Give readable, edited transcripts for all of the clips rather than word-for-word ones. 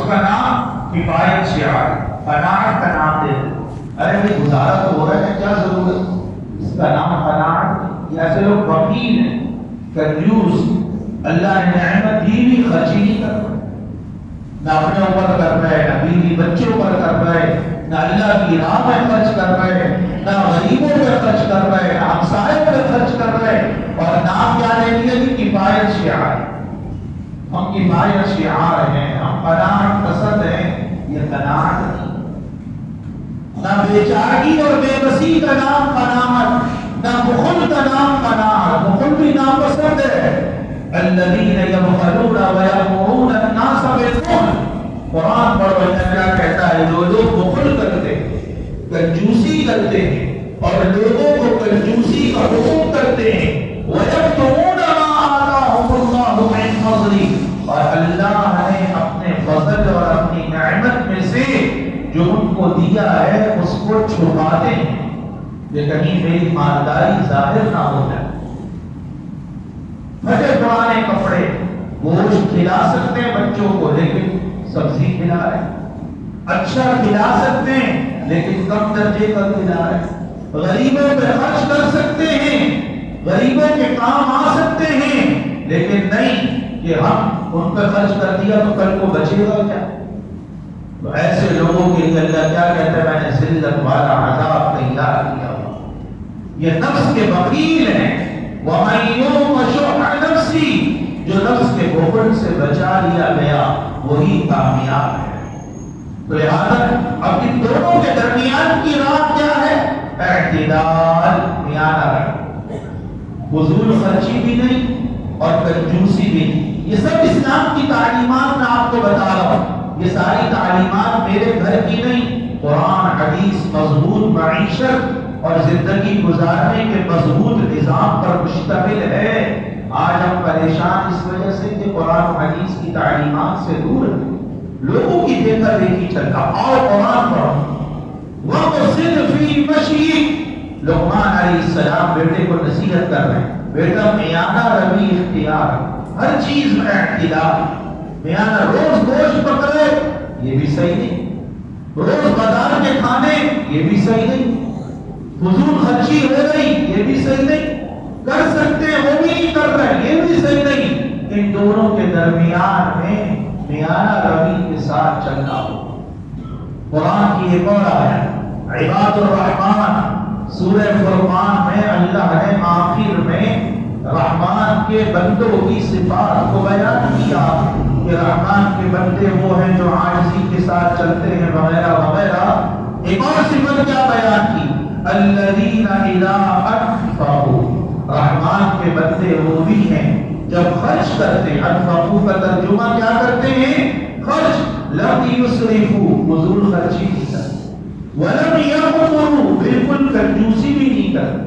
کا نام کفایت شعار، قناعت کا نام دے دو۔ ارے بھائی گزارا تو ہو رہا ہے، کیا ضرورت؟ اس کا نام قناعت۔ یہ ایسے لوگ بخیل ہیں، کنجوس، اللہ نے نعمت دی بھی خرچی نہیں کر رہے، نہ اپنے اوپر کر رہے، نہ بیوی بچوں پر کر رہے، نہ اللہ کی راہ میں خرچ کر رہے، نہ غریبوں پہ خرچ کر رہے، نہ ہمسائے پہ خرچ کر رہے، اور نام کیا لے لیا کہ کفایت شعار۔ ہم کفایت شعار ہیں، ہم قناعت پسند ہیں۔ یہ قناعت نہیں، نہ بیچارگی اور بے بسی کا نام قناعت، نہ بخل کا نام قناعت۔ بخل بھی ناپسند ہے۔ الذین یبخلون ویأمرون الناس بالبخل، قرآن پڑھو اللہ کیا کہتا ہے، جو لوگ بخل کرتے ہیں، کنجوسی کرتے ہیں اور لوگوں کو کنجوسی کا حکم کرتے ہیں، وَيَكْتُمُونَ مَا آتَاهُمُ اللَّهُ مِنْ فَضْلِهِ، اور اللہ نے اپنے فضل اور اپنی نعمت میں سے جو ان کو دیا ہے اس کو چھپاتے ہیں کہ کہیں میری مالداری ظاہر نہ ہو جائے۔ پھٹے پرانے کپڑے، گوشت کھلا سکتے ہیں بچوں کو لیکن سبزی کھلا رہے ہیں، اچھا کھلا سکتے ہیں لیکن کم درجے کا کھلا رہے ہیں، غریبوں پہ خرچ کر سکتے ہیں، غریبوں کے کام آ سکتے ہیں، لیکن نہیں کہ ہم ان پہ خرچ کر دیا تو کل کو بچے گا کیا؟ تو ایسے لوگوں کے لیے اللہ کیا کہتا ہے، میں نے ذلت والا عذاب تیار کیا ہوا۔ یہ نفس کے بخیل ہیں۔ وَمَن يُوقَ شُحَّ نَفْسِهِ، جو نفس کے بخل سے بچا لیا گیا وہی کامیاب ہے۔ تو لہذا اب ان دونوں کے درمیان کی راہ کیا ہے؟ اعتدال، میانہ رہنا، فضول خرچی بھی نہیں اور کنجوسی بھی نہیں۔ یہ سب اسلام کی تعلیمات میں آپ کو بتا رہا ہوں، یہ ساری تعلیمات میرے گھر کی نہیں، قرآن حدیث مضبوط معیشت اور زندگی گزارنے کے مضبوط نظام پر مشتمل ہے۔ آج ہم پریشان اس وجہ سے کہ قرآن و حدیث کی تعلیمات سے دور ہیں، لوگوں کی دیکھا دیکھی چلتا۔ اور قرآن پڑھو، وَقْصِدْ فِي مَشْيِكَ، لقمان علیہ السلام بیٹے کو نصیحت کر رہے ہیں، بیٹا میانہ روی اختیار، ہر چیز میں اعتدال۔ میانہ روز گوشت پکڑے یہ بھی صحیح نہیں، روز بازار کے کھانے یہ بھی صحیح نہیں، فضول خرچی ہو گئی یہ بھی صحیح نہیں، کر سکتے ہیں وہ بھی نہیں کر رہے یہ بھی صحیح نہیں۔ ان دونوں کے درمیان میں میانہ روی کے ساتھ چلنا ہو۔ قرآن کی ایک اور آیت عباد الرحمن سورہ فرقان میں اللہ نے آخر میں رحمان کے بندوں کی صفات کو بیان کیا کہ رحمان کے بندے وہ ہیں جو عاجزی کے ساتھ چلتے ہیں وغیرہ وغیرہ۔ ایک اور صفت کیا بیان کی، الذین اذا انفقوا، رحمان کے بندے وہ بھی ہیں جب خرچ کرتے ہیں، انفقوا کا ترجمہ کیا کرتے ہیں، خرچ، لم یسرفوا، فضول خرچی نہیں کرتے، ولم یقتروا، بالکل کنجوسی بھی نہیں کرتے،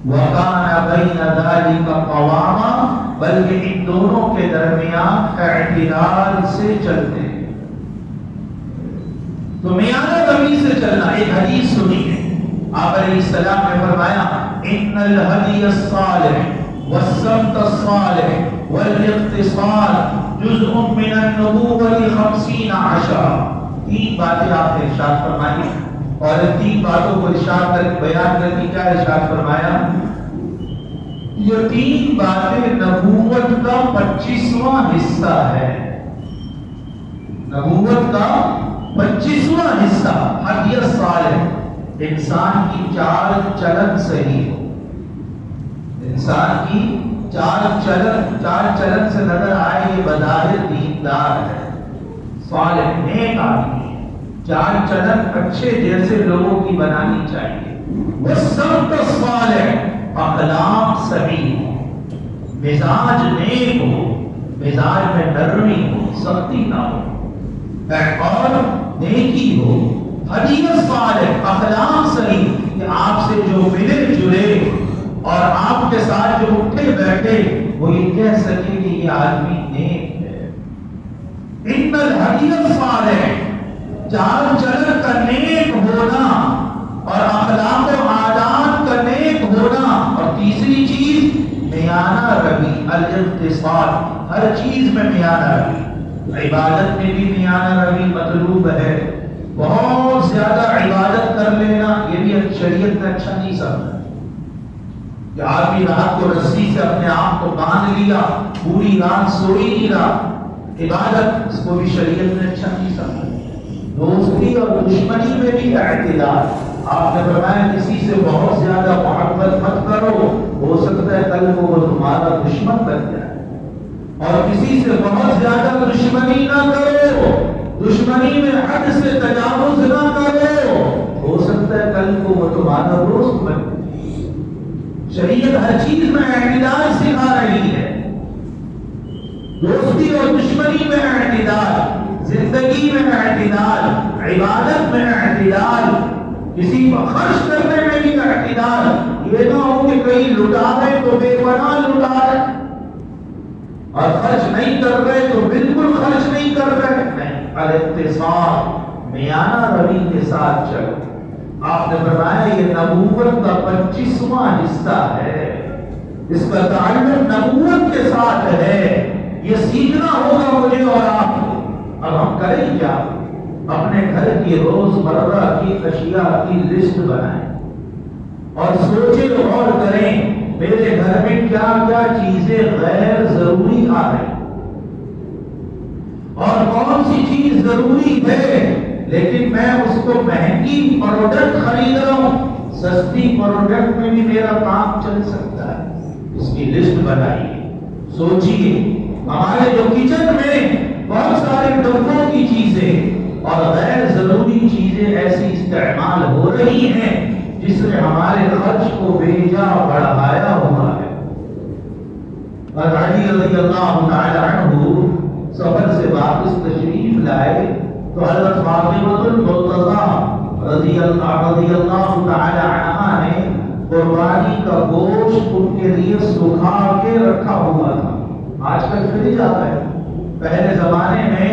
وَكَانَ بَيْنَ ذَلِكَ قَوَامًا، بلکہ ان دونوں کے درمیان اعتدال سے چلتے ہیں۔ تو میانہ روی سے چلنا، ایک حدیث سنی ہے، آپ علیہ السلام نے فرمایا ان الہدی الصالح والسمت الصالح والاقتصاد جزء من النبوۃ 50 عشرہ۔ تین باتیں آپ نے ارشاد فرمائی اور ان تین باتوں کو ارشاد کر بیان کر کے کیا ارشاد فرمایا، یہ تین باتیں نبوت کا 25واں حصہ ہے، نبوت کا 25واں حصہ، ہدی الصالح، انسان کی چال چلن صحیح ہو، انسان کی چال چلن سے نظر آئے یہ بظاہر دیندار ہے، صالح نیک آدمی، چال چلن اچھے جیسے لوگوں کی بنانی چاہیے، والسمت الصالح، اخلاق صحیح ہو، مزاج نیک ہو، مزاج میں نرمی ہو، سختی نہ ہو، اور نیکی ہو، ہدی الصالح، اخلاق صحیح، کہ آپ سے جو ملے جلے اور آپ کے ساتھ جو اٹھے بیٹھے وہ یہ کہہ سکے کہ یہ آدمی نیک ہے۔ ان الہدی الصالح، چال چلن کا نیک ہونا اور اخلاق و عادات کا نیک ہونا، اور تیسری چیز میانہ روی، الاقتصاد، ہر چیز میں میانہ روی، عبادت میں بھی میانہ روی مطلوب ہے. بہت زیادہ عبادت کر لینا یہ بھی شریعت میں اچھا نہیں سمجھا کہ آدمی رات کو رسی سے اپنے آپ کو باندھ لیا, پوری رات سوئی نہیں رہا. عبادت اس کو بھی شریعت میں اچھا نہیں سمجھا. دوستی اور دشمنی میں بھی اعتدال. آپ نے فرمایا کسی سے بہت زیادہ محبت مت کرو, ہو سکتا ہے کل کو وہ تمہارا دشمن بن جائے. اور کسی سے بہت زیادہ دشمنی نہ کرو, دشمنی میں حد سے تجاوز نہ کرو, ہو سکتا ہے کل کو وہ تمہارا دوست بن جائے. شریعت ہر چیز میں اعتدال سکھا رہی ہے. دوستی اور دشمنی میں اعتدال, زندگی میں اعتدال, عبادت میں اعتدال, کسی کو خرچ کرنے میں بھی اعتدال. یہ نہ ہو کہ کہیں لٹا رہے تو بے پناہ لٹا رہے, اور خرچ نہیں کر رہے تو بالکل خرچ نہیں کر رہے. نہیں, الاقتصاد میانہ روی کے ساتھ چلو. آپ نے فرمایا یہ نبوت کا 25واں حصہ ہے, اس کا تعلق نبوت کے ساتھ ہے. یہ سیکھنا ہوگا مجھے اور آپ کو. اب ہم کریں کیا؟ اپنے گھر کی روزمرہ کی اشیاء کی لسٹ بنائیں اور سوچیں اور کریں میرے گھر میں کیا کیا چیزیں غیر ضروری آ رہی اور کون سی چیز ضروری ہے لیکن میں اس کو مہنگی پروڈکٹ خرید رہا ہوں, سستی پروڈکٹ میں بھی میرا کام چل سکتا ہے. اس کی لسٹ بنائیے, سوچیے. ہمارے جو کچن میں بہت سارے ڈبوں کی چیزیں اور غیر ضروری چیزیں ایسی استعمال ہو رہی ہیں جس نے ہمارے خرچ کو بے جا بڑھایا ہوا ہے. اور علی رضی اللہ تعالی عنہ سفر سے واپس تشریف لائے تو حضرت فاطمہ المرتضیٰ رضی اللہ تعالی عنہا نے قربانی کا گوشت ان کے لیے سکھا کے رکھا ہوا تھا. آج کل فریج آتا ہے, پہلے زمانے میں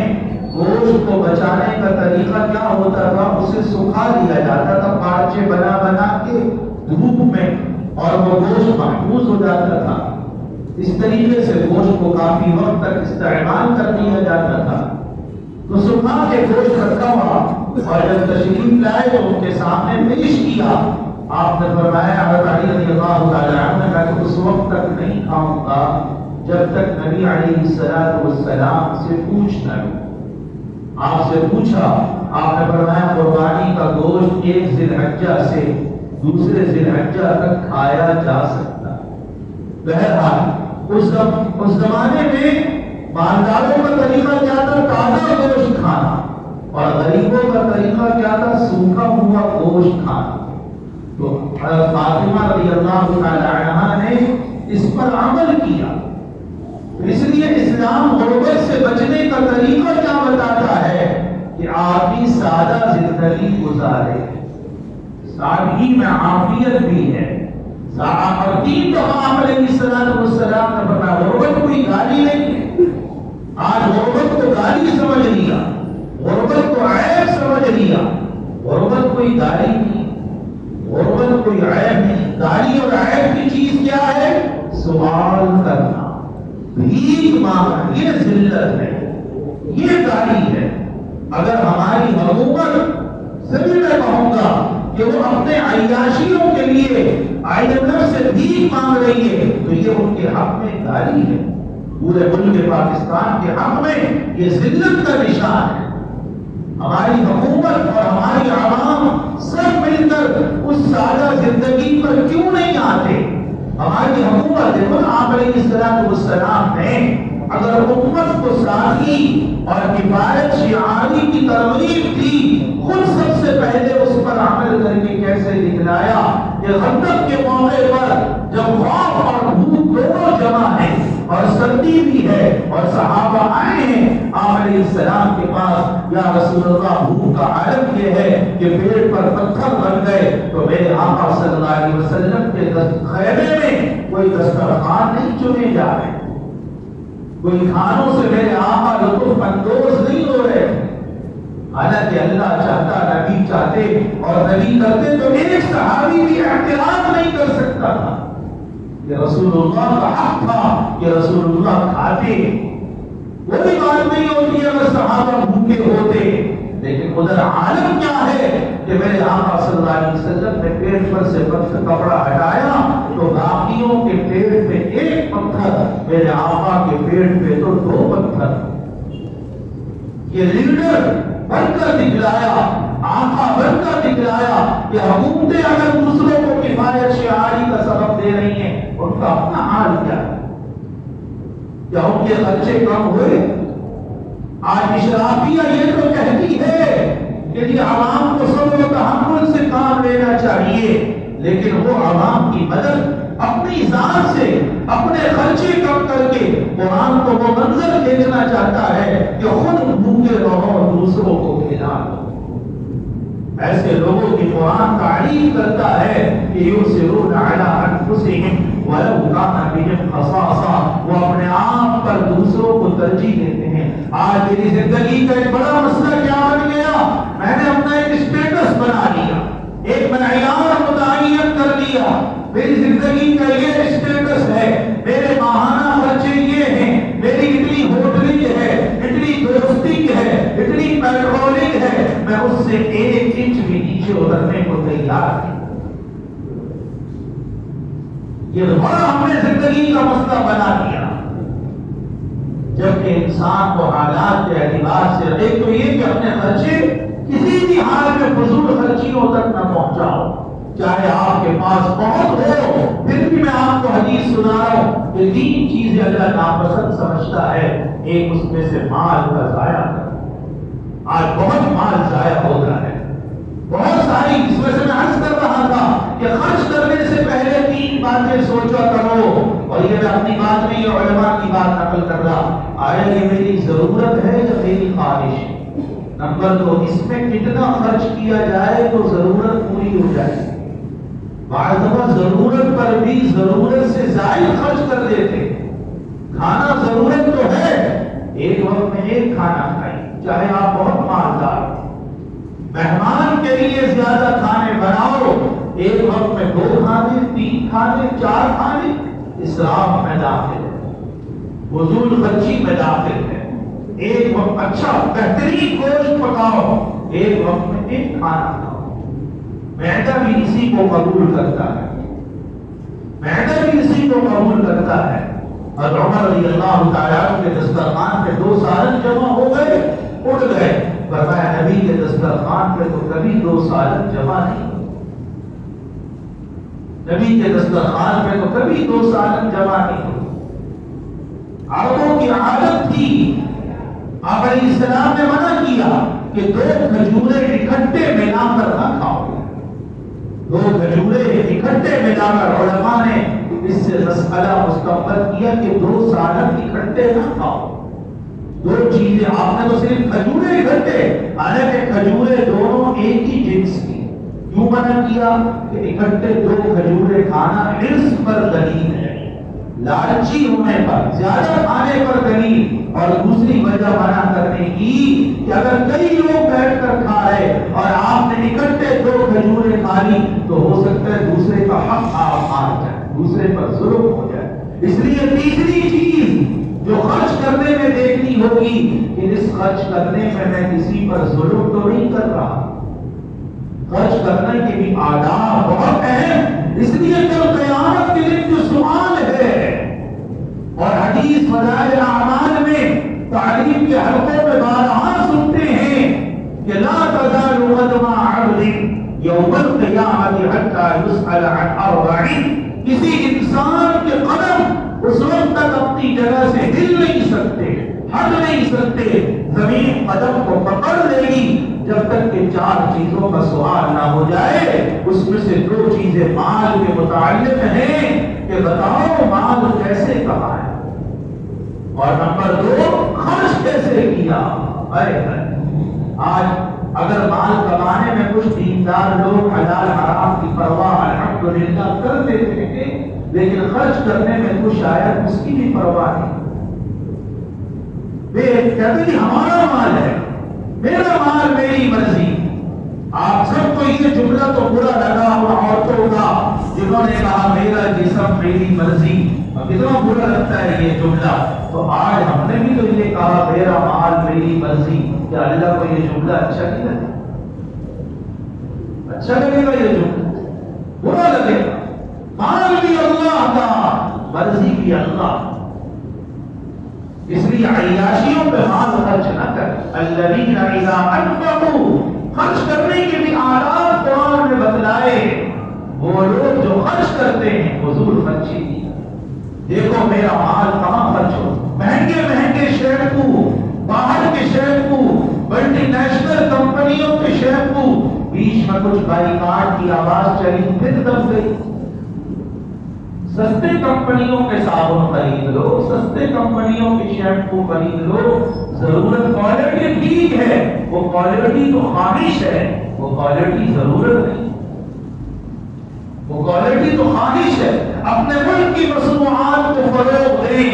گوشت کو بچانے کا طریقہ کیا ہوتا تھا, اسے سکھا دیا جاتا تھا پارچے بنا بنا کے دھوپ میں, اور وہ گوشت محفوظ ہو جاتا تھا. اس طریقے سے گوشت کو کافی وقت تک استعمال کر دیا جاتا تھا. تو سکھا کے گوشت رکھا ہوا, اور جب تشریف لائے تو ان کے سامنے پیش کیا. آپ نے فرمایا حضرت علی رضی اللہ تعالی عنہ میں تو اس وقت تک نہیں کھاؤں گا جب تک نبی علیہ السلام سے پوچھنا لوں. آپ سے پوچھا, آپ نے فرمایا قربانی کا گوشت 1 ذی الحجہ سے دوسرے ذی الحجہ تک کھایا جا سکتا. بہرحال اس زمانے میں مالداروں کا طریقہ کیا تھا, تازہ گوشت کھانا, اور غریبوں کا طریقہ کیا تھا, سوکھا ہوا گوشت کھانا. تو حضرت فاطمہ رضی اللہ تعالی عنہا نے اس پر عمل کیا. اس لیے اسلام غربت سے بچنے کا طریقہ کیا بتاتا ہے کہ آدمی سادہ زندگی گزارے, سادگی میں عافیت بھی ہے. اور 3 دفعہ علیہ السلام نے فرمایا غربت کوئی گالی نہیں ہے. آج غربت کو گالی سمجھ لیا, غربت کو عیب سمجھ لیا. غربت کوئی گالی نہیں, غربت کوئی عیب نہیں. گالی اور عیب کی چیز کیا ہے, سوال کرنا, بھیک مانگنا, یہ ذلت ہے, یہ گالی ہے. اگر ہماری حکومت سے بھی میں کہوں گا کہ وہ اپنے عیاشیوں کے لیے IMF سے بھیک مانگ رہی ہے تو یہ ان کے حق میں گالی ہے. پورے ملک پاکستان کے حق میں یہ ذلت کا نشان ہے. ہماری حکومت اور ہماری عوام سب مل کر اس سادہ زندگی پر کیوں نہیں آتے. ہماری حکومت دیکھو نا, آپ علیہ السلام نے اگر حکومت کو سادگی اور کفایت شعاری کی ترغیب تھی, خود سب سے پہلے اس پر عمل کر کے کیسے دکھلایا کہ غضب کے موقع پر جب خوف اور بھوک دونوں جمع ہیں اور سردی بھی ہے اور صحابہ آئے ہیں آپ علیہ السلام کے پاس, یا رسول اللہ بھوک کا عالم یہ ہے کہ پیٹ پر پتھر بن گئے, تو میرے آقا صلی اللہ علیہ وسلم کے خیمے میں کوئی دسترخوان نہیں چنے جا رہے, کوئی کھانوں سے میرے آقا لطف اندوز نہیں ہو رہے. حالانکہ اللہ چاہتا, نبی چاہتے اور نبی کرتے تو ایک صحابی بھی اعتراض نہیں کر سکتا تھا. یہ رسول اللہ کا حق تھا کہ رسول اللہ کھاتے. کوئی بات نہیں ہوتی ہے ادھر عالم کیا ہے کہ میرے آقا صلی اللہ علیہ وسلم نے پیٹ پر سے کپڑا ہٹایا تو باقیوں کے پیٹ پہ ایک پتھر، میرے آقا کے پیٹ پہ تو 2 پتھر۔ یہ لیڈر بن کر دکھلایا، آقا بن کر دکھلایا کہ حکومتیں اگر دوسروں کو کفایت شعاری کا سبب دے رہی ہیں، ان کا اپنا حال کیا ہے؟ کیا ان کے خرچے کم ہوئے؟ آج اشرافیہ یہ تو کہتی ہے کہ جی عوام کو صبر و تحمل سے کام لینا چاہیے، لیکن وہ عوام کی مدد اپنی ذات سے اپنے خرچے کم کر کے قرآن کو وہ منظر دیکھنا چاہتا ہے کہ خود بھوکے رہو دوسروں کو کھلاؤ۔ ایسے لوگوں کی قرآن تعریف کرتا ہے کہ یؤثرون علی انفسہم ولو کان بہم خصاصہ، وہ اپنے آپ پر دوسروں کو ترجیح دیتے ہیں۔ آج میری زندگی کا ایک بڑا مسئلہ کیا بن گیا؟ میں نے اپنا ایک اسٹیٹس بنا لیا، ایک معیار متعین کر لیا۔ میری زندگی کا یہ اسٹیٹس ہے، میرے ماہانہ خرچے یہ ہیں، میری اتنی ہوٹلنگ ہے، اتنی دوستنگ ہے، اتنی پیٹرولنگ ہے، میں اس سے 1 انچ بھی نیچے اترنے کو تیار نہیں۔ یہ بڑا ہم نے زندگی کا مسئلہ بنا دیا، جبکہ انسان کو حالات کے اعتبار سے ایک تو یہ کہ اپنے خرچے کسی بھی حال میں فضول خرچیوں تک نہ پہنچاؤ، چاہے آپ کے پاس بہت ہو، پھر بھی میں آپ کو حدیث سنا رہا ہوں کہ 3 چیزیں اللہ ناپسند سمجھتا ہے، ایک اس میں سے مال کا ضائع کرنا۔ آج بہت مال ضائع ہوتا ہے، بہت ساری، اس وجہ سے میں عرض کر رہا تھا کہ خرچ کرنے سے پہلے 3 باتیں سوچا کرو، اور یہ میں اپنی بات نہیں، یہ علماء کی بات نقل کر رہا، آیا یہ میری ضرورت ہے یا میری خواہش ہے؟ نمبر 2، اس میں کتنا خرچ کیا جائے تو ضرورت پوری ہو جائے۔ بعض دفعہ ضرورت پر بھی ضرورت سے زائد خرچ کر دیتے۔ کھانا ضرورت تو ہے، ایک وقت میں 1 کھانا کھائیں، چاہے آپ بہت مالدار، مہمان کے لیے زیادہ کھانے بناؤ، ایک وقت میں 2 کھانے، 3 کھانے، 4 کھانے، اسراف میں داخل ہے، فضول خرچی میں داخل ہے۔ ایک وقت اچھا بہترین گوشت پکاؤ، ایک وقت میں 1 کھانا کھاؤ۔ معدہ بھی اسی کو قبول کرتا ہے، معدہ بھی اسی کو قبول کرتا ہے۔ اور عمر رضی اللہ تعالیٰ عنہ کے دسترخوان پہ 2 سالن جمع ہو گئے، اڑ گئے، فرمایا نبی کے دسترخوان پہ تو کبھی 2 سالن جمع نہیں، نبی کے دسترخوان پہ تو کبھی 2 سالن جمع نہیں ہوئے۔ عربوں کی عادت تھی، آپ علیہ السلام نے منع کیا کہ 2 کھجوریں اکٹھے ملا کر نہ کھاؤ، 2 کھجوریں اکٹھے ملا کر، علماء نے اس سے مسئلہ مستقبل کیا کہ 2 سالن اکٹھے نہ کھاؤ، 2 چیزیں، آپ نے تو صرف کھجوریں اکٹھے، حالانکہ کھجوریں دونوں ایک ہی جنس کی، کیوں منع کیا کہ اکٹھے 2 کھجوریں کھانا حرص پر دلیل ہے، لالچی ہونے پر، زیادہ کھانے پر دلیل۔ اور دوسری وجہ منع کرنے کی کہ اگر کئی لوگ بیٹھ کر کھا رہے اور آپ نے اکٹھے 2 کھجوریں کھا لی تو ہو سکتا ہے دوسرے کا حق آپ مار جائے، دوسرے پر ظلم ہو جائے۔ اس لیے تیسری چیز جو خرچ کرنے میں دیکھنی ہوگی کہ اس خرچ کرنے میں کسی پر ظلم تو نہیں کر رہا۔ خرچ کرنے کے بھی آداب بہت اہم، اس لیے کل قیامت کے دن جو سوال ہے، اور حدیث فضائل اعمال میں تعلیم کے حلقوں میں بارہا سنتے ہیں کہ لا تزال قدم عبد یوم القیامت حتی یسأل عن 4، کسی انسان کے قدم اس وقت تک اپنی جگہ سے ہل نہیں سکتے، ہٹ نہیں سکتے، زمین قدم کو پکڑ لے گی جب تک کہ 4 چیزوں کا سوال نہ ہو جائے۔ اس میں سے 2 چیزیں مال کے متعلق ہیں کہ بتاؤ مال کیسے کمایا، اور نمبر 2 خرچ کیسے کیا۔ آج اگر مال کمانے میں کچھ دیندار لوگ حلال حرام کی پرواہ الحمدللہ کر دیتے ہیں، لیکن خرچ کرنے میں کچھ شاید اس کی بھی پرواہ نہیں، کہتے ہیں ہمارا مال ہے، میرا مال میری مرضی۔ آپ سب کو یہ جملہ تو برا لگا ہوا عورتوں کا جنہوں نے کہا میرا جسم میری مرضی، کتنا برا لگتا ہے یہ جملہ۔ تو آج ہم نے بھی تو یہ کہا میرا مال میری مرضی، کیا اللہ کو یہ جملہ اچھا نہیں لگے؟ اچھا لگے گا یہ جملہ؟ برا لگے گا. مال بھی اللہ کا، مرضی بھی اللہ. اس لیے عیاشیوں پہ مال خرچ نہ کر. الذین اذا انفقوا، خرچ کرنے کے بھی آداب قرآن نے بتلائے. وہ لوگ جو خرچ کرتے ہیں فضول خرچی کی. دیکھو میرا مال کہاں خرچ ہو. مہنگے مہنگے شیمپو، باہر کے شیمپو، ملٹی نیشنل کمپنیوں کے شیمپو، بیچ میں کچھ بائیکاٹ کی آواز چلی پھر دب گئی. سستے کمپنیوں کے صابن خرید لو، سستے کمپنیوں کے شیمپو خرید لو. ضرورت کوالٹی ٹھیک ہے، وہ کوالٹی تو خواہش ہے، وہ کوالٹی ضرورت نہیں. وہ کوالٹی تو خواہش ہے. اپنے ملک کی مصنوعات کو فروغ دیں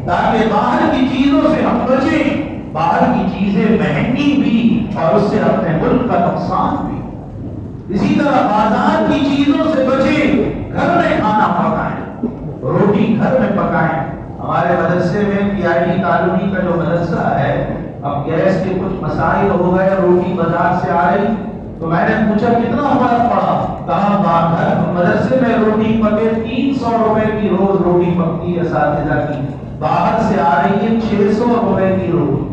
تاکہ باہر کی چیزوں سے ہم بچیں. باہر کی چیزیں مہنگی بھی اور اس سے اپنے ملک کا نقصان بھی. اسی طرح بازار کی چیزوں سے بچیں. گھر میں کھانا پکائیں، روٹی گھر میں پکائیں. ہمارے مدرسے میں پی آئی ڈی کالونی کا جو مدرسہ ہے، اب گیس کے کچھ مسائل ہو گئے، روٹی بازار سے آ رہی تو میں نے پوچھا کتنا فرق پڑا. کہا گھر مدرسے میں روٹی پکے 300 روپے کی روز روٹی پکتی ہے اساتذہ کی، باہر سے آ رہی ہے 600 روپے کی روٹی.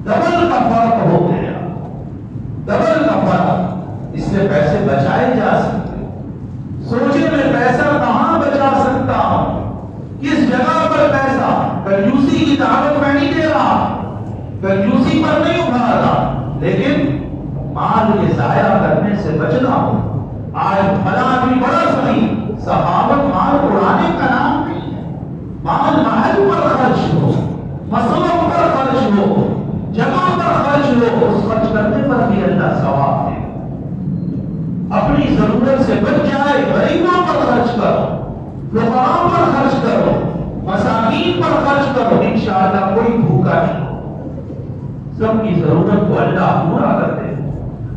ڈبل کا فرق ہو گیا، ڈبل کا فرق. اس سے پیسے بچائے جا سکتے. سوچے میں پیسہ کہاں بچا سکتا ہوں، کس جگہ پر پیسہ. کنجوسی کی دعوت میں نہیں دے رہا، کنجوسی پر نہیں اٹھا رہا، لیکن مال کے ضائع کرنے سے بچنا ہو. آج فلاں بھی بڑا صحیح، صحابت مال اڑانے کا نام نہیں ہے. مال محل پر خرچ ہو، مسلوں پر خرچ ہو، جگہ پر خرچ ہو، اس خرچ کرنے پر بھی اللہ ثواب دے. اپنی ضرورت سے بچ جائے. غریبوں پر خرچ کرو، فقراء پر خرچ کرو، مساکین پر خرچ کرو. انشاءاللہ کوئی بھوکا نہیں ہو. سب کی ضرورت کو اللہ پورا کر دے.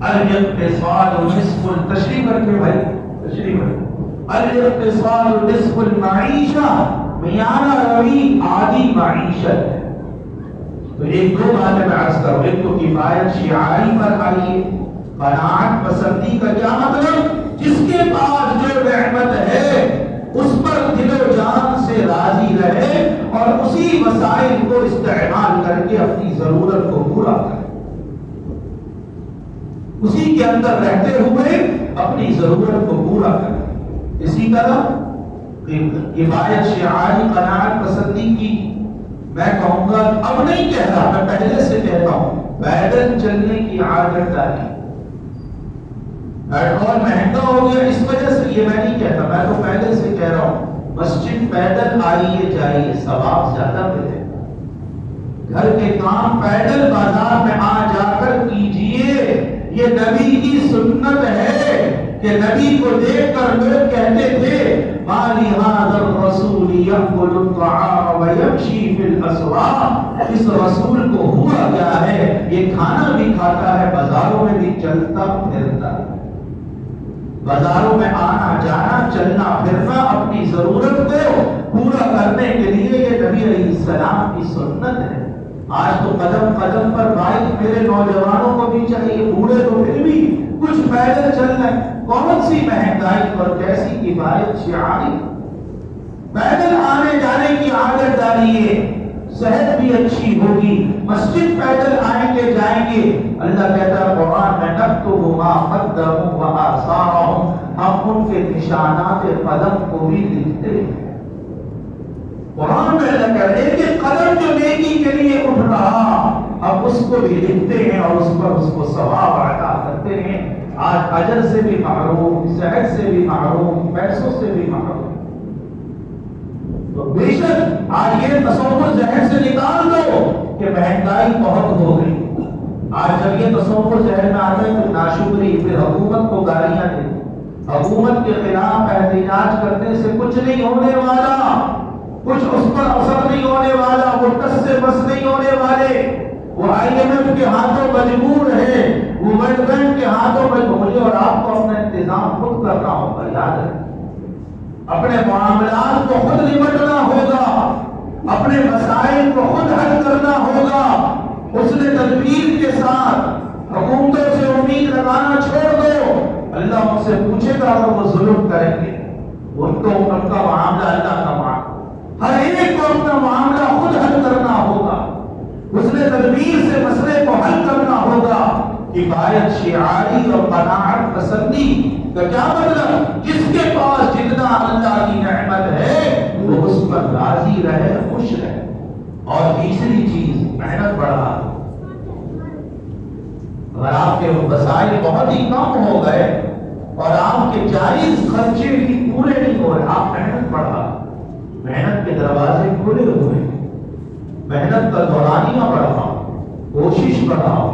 الاقتصاد نصف، تشریح کر کے بھائی تشریح کر. الاقتصاد نصف المعیشہ، میانہ روی آدھی معیشت ہے. تو ایک دو باتیں میں عرض کروں. ایک تو کفایت شعاری پر آئیے. قناعت پسندی کا کیا مطلب؟ جس کے پاس جو نعمت ہے اس پر دل و جان سے راضی رہے اور اسی وسائل کو استعمال کر کے اپنی ضرورت کو پورا کرے. اسی کے اندر رہتے ہوئے اپنی ضرورت کو پورا کرے. اسی طرح کفایت شعاری قناعت پسندی کی میں کہوں گا، اب نہیں کہہ رہا، میں پہلے سے کہتا ہوں، پیدل چلنے کی عادت ڈالی. پیٹرول مہنگا ہو گیا اس وجہ سے، یہ میں نہیں کہتا، میں تو پہلے سے کہہ رہا ہوں مسجد پیدل آئیے جائیے، ثواب زیادہ ملے. گھر کے کام پیدل بازار میں آ جا کر کیجئے. یہ نبی کی سنت ہے کہ نبی کو دیکھ کر لوگ کہتے تھے مالی ھذا الرسول یأکل الطعام ویمشی فی الاسواق. اس رسول کو ہوا کیا ہے، یہ کھانا بھی کھاتا ہے، بازاروں میں بھی چلتا پھرتا. بازاروں میں آنا جانا، چلنا پھرنا اپنی ضرورت کو پورا کرنے کے لیے یہ نبی علیہ السلام کی سنت ہے. آج تو قدم قدم پر بائک میرے نوجوانوں کو بھی چاہیے، بوڑھے تو پھر بھی کچھ پیدل چل رہے. کون سی مہنگائی اور کیسی کفایت شعاری. پیدل آنے جانے کی عادت ڈالیے، صحت بھی اچھی ہوگی. مسجد پیدل آئیں گے جائیں گے. اللہ کہتا ہے قرآن میں نکتب ما قدموا وآثارهم، ہم ان کے نشانات قدم کو بھی لکھتے ہیں. قرآن میں اللہ کہتا ہے کہ قدم جو نیکی کے لیے اٹھ رہا اب اس کو بھی لکھتے ہیں اور اس پر اس کو ثواب عطا کرتے ہیں. آج اجر سے بھی محروم، صحت سے بھی محروم، پیسوں سے بھی محروم. تو بے شک آج یہ تصور ذہن سے نکال دو کہ مہنگائی بہت ہو گئی. آج جب یہ تصور ذہن میں آتا ہے تو ناشکری، پھر حکومت کو گالیاں دے. حکومت کے خلاف احتجاج کرنے سے کچھ نہیں ہونے والا، کچھ اس پر اثر نہیں ہونے والا، وہ ٹس سے بس نہیں ہونے والے. وہ آئی ایم ایف کے ہاتھوں مجبور ہے، وہ ورلڈ بینک کے ہاتھوں مجبور. مجھے اور آپ کو اپنا انتظام خود کرنا ہوگا. یاد ہے اپنے معاملات کو خود نمٹنا ہوگا، اپنے مسائل کو خود حل کرنا ہوگا. اس نے تدبیر پر اگر وہ ظلم کریں گے ان کا معاملہ اللہ کا معاملہ، ہر ایک کو اپنا معاملہ خود حل کرنا ہوگا، اس نے تدبیر سے مسئلے کو حل کرنا ہوگا۔ کفایت شعاری اور قناعت پسندی کا کیا مطلب؟ جس کے پاس جتنا اللہ کی نعمت ہے وہ اس پر راضی رہے، خوش رہے۔ اور تیسری چیز محنت بڑھا۔ اگر آپ کے وسائل بہت ہی کم ہو گئے اور آپ کے جائز خرچے بھی پورے نہیں ہو رہے، آپ محنت بڑھا، محنت کے دروازے کھلے ہوئے، محنت کا دورانیہ بڑھاؤ، کوشش بڑھاؤ،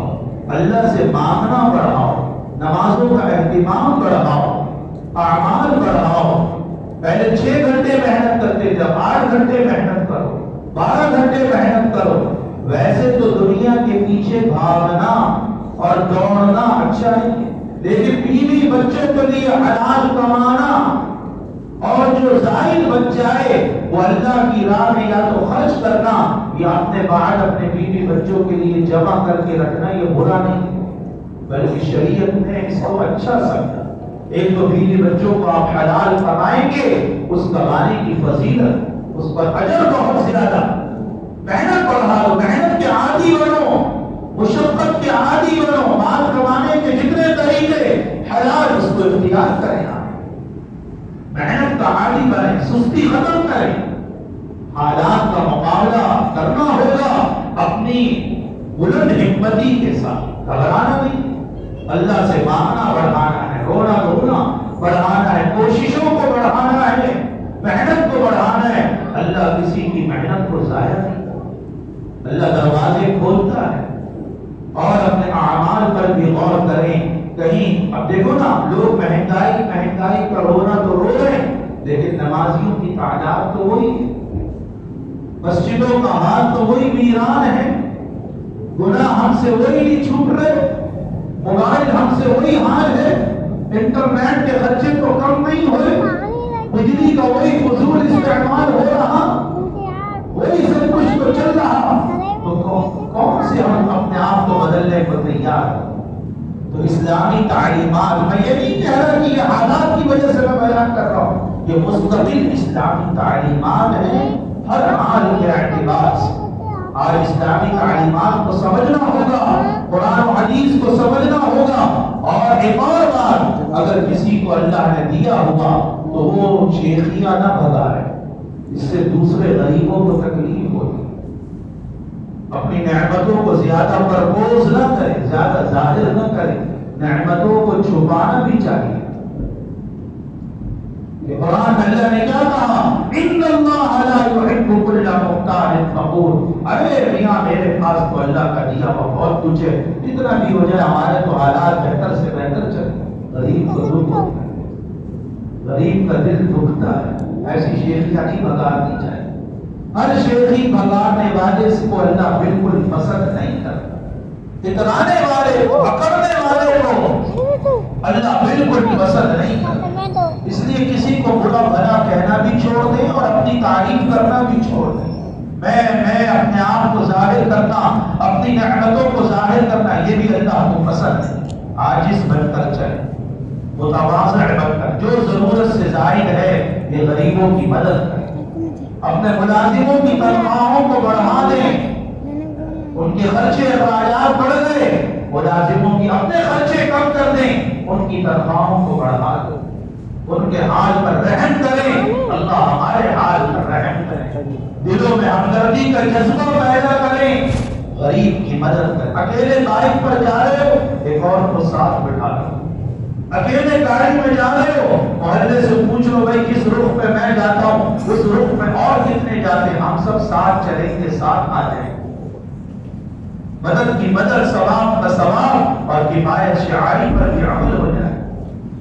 اللہ سے مانگنا بڑھاؤ، نمازوں کا اہتمام بڑھاؤ، اعمال بڑھاؤ۔ پہلے 6 گھنٹے محنت کرتے تھے، 8 گھنٹے محنت کرو، 12 گھنٹے محنت کرو۔ ویسے تو دنیا کے پیچھے بھاگنا اور دوڑنا اچھا نہیں ہے، لیکن بیوی بچوں کے لیے حلال کمانا اور جو زائد بچ جائے وہ اللہ کی راہ میں یا تو خرچ کرنا یا اپنے بعد اپنے بیوی بچوں کے لیے جمع کر کے رکھنا، یہ برا نہیں بلکہ شریعت نے اس کو اچھا سمجھا۔ ایک تو بیوی بچوں کو آپ حلال کمائیں گے، اس کمانے کی فضیلت، اس پر اجر بہت زیادہ۔ محنت بڑھا دو، محنت کے عادی بنو، مشقت کے عادی بنو، مال کمانے کے جتنے طریقے حلال اس کو اختیار کریں، محنت کا عادی بنیں، سستی ختم کریں، حالات کا مقابلہ کرنا ہوگا اپنی بلند ہمتی کے ساتھ، گھبرانا نہیں، اللہ سے مانگنا بڑھانا ہے، رونا دھونا بڑھانا ہے، کوششوں کو بڑھانا ہے، محنت کو بڑھانا ہے۔ اللہ کسی کی محنت کو ضائع نہیں کرتا، اللہ دروازے کھولتا ہے۔ اور اپنے اعمال پر بھی غور کریں، کہیں اب دیکھو نا، لوگ مہنگائی کا رونا تو رو رہے ہیں، لیکن نمازیوں کی تعداد تو وہی ہے، مسجدوں کا حال تو وہی ویران ہے، گناہ ہم سے وہی نہیں چھوٹ رہے، موبائل ہم سے وہی حال ہے، انٹرنیٹ کے خرچے تو کم نہیں ہوئے، بجلی کا وہی فضول استعمال ہو رہا، وہی سب کچھ تو چل رہا، تو کون سے ہم اپنے آپ کو بدلنے کو تیار ہیں؟ تو اسلامی تعلیمات، میں یہ نہیں کہہ رہا کہ یہ حالات کی وجہ سے میں بیان کر رہا ہوں، یہ مستقل اسلامی تعلیمات ہیں ہر حال کے اعتبار سے۔ آج اسلامی تعلیمات کو سمجھنا ہوگا، قرآن و حدیث کو سمجھنا ہوگا، اور ایک اور بات، اگر کسی کو اللہ نے دیا ہوا تو وہ شیخیاں نہ بھگائے، اس سے دوسرے غریبوں کو تکلیف ہوتی، اپنی نعمتوں کو زیادہ پرپوز نہ کرے، زیادہ ظاہر نہ کرے، نعمتوں کو چھپانا بھی چاہیے۔ قرآن میں اللہ نے کیا کہا؟ ان اللہ لا يحب كل مختال فخور۔ ارے میاں میرے پاس تو اللہ کا دیا ہوا بہت کچھ ہے، جتنا بھی ہو جائے ہمارے تو حالات بہتر سے بہتر چلے، غریب کو دکھ ہوتا ہے، غریب کا دل دکھتا ہے، ایسی شیخیاں نہیں بگاڑنی چاہیے۔ ہر شیخی بگاڑنے والے کو اللہ بالکل پسند نہیں کرتا، اترانے والے کو، پکڑنے والے کو اللہ بالکل پسند نہیں کرتا۔ اس لیے کسی کو برا بھلا کہنا بھی چھوڑ دیں اور اپنی تعریف کرنا بھی چھوڑ دیں۔ میں اپنے آپ کو ظاہر کرنا، اپنی نعمتوں کو ظاہر کرنا، یہ بھی اللہ کو پسند ہے۔ عاجز بن کر چلے، متواضع بن کر، جو ضرورت سے زائد ہے یہ غریبوں کی مدد کریں، اپنے ملازموں کی تنخواہوں کو بڑھا دیں، ان کے خرچے اخراجات بڑھ گئے، ملازموں کی اپنے خرچے کم کر دیں، ان کی تنخواہوں کو بڑھا دیں، ان کے حال پر رحم کریں، اللہ ہمارے حال پر رحم کریں، دلوں میں ہمدردی کا جذبہ پیدا کریں، غریب کی مدد کریں۔ اکیلے بائک پر جا رہے ہو، ایک اور کو ساتھ بٹھا لو، اکیلے گاڑی میں جا رہے ہو، محلے سے پوچھ لو بھائی کس رخ پہ میں جاتا ہوں، اس رخ میں اور کتنے جاتے ہیں، ہم سب ساتھ چلیں گے، ساتھ آ جائیں گے۔ مدد کی مدد، ثواب کا ثواب، اور کفایت شعاری پر بھی عمل ہو جائے۔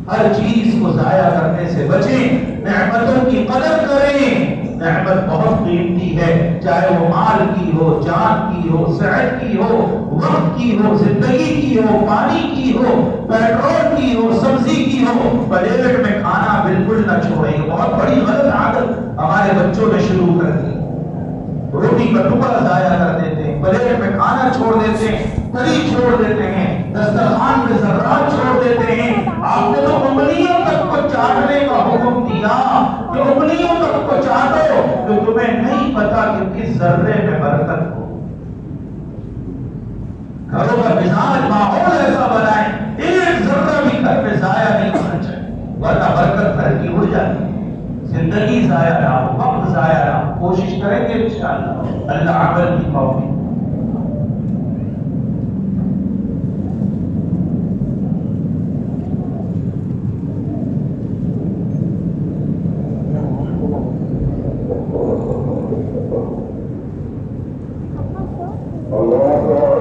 ہر چیز کو ضائع کرنے سے بچیں، نعمتوں کی قدر کریں۔ نعمت بہت قیمتی ہے، چاہے وہ مال کی ہو، جان کی ہو، صحت کی ہو، وقت کی ہو، زندگی کی ہو، پانی کی ہو، پیٹرول کی ہو، سبزی کی ہو۔ پلیٹ میں کھانا بالکل نہ چھوڑیں، بہت بڑی غلط عادت ہمارے بچوں نے شروع کر دی، روٹی کا ٹکڑا ضائع کر دیتے ہیں، پلیٹ میں کھانا چھوڑ دیتے ہیں، کڑی چھوڑ دیتے ہیں، دسترخوان میں ذرات چھوڑ دیتے ہیں۔ آپ نے تو انگلیوں تک کو چاٹنے کا حکم دیا کہ انگلیوں تک کو چاٹو تو تمہیں نہیں پتا کہ کس ذرے میں برکت ہو. گھروں کا مزاج ماحول ایسا بنائیں ایک ذرہ بھی گھر میں ضائع نہیں ہونا چاہیے ورنہ برکت گھر کی اڑ جاتی ہے. زندگی ضائع نہ ہو, وقت ضائع نہ ہو. کوشش کریں گے انشاءاللہ. اللہ عمل کی توفیق. اللہ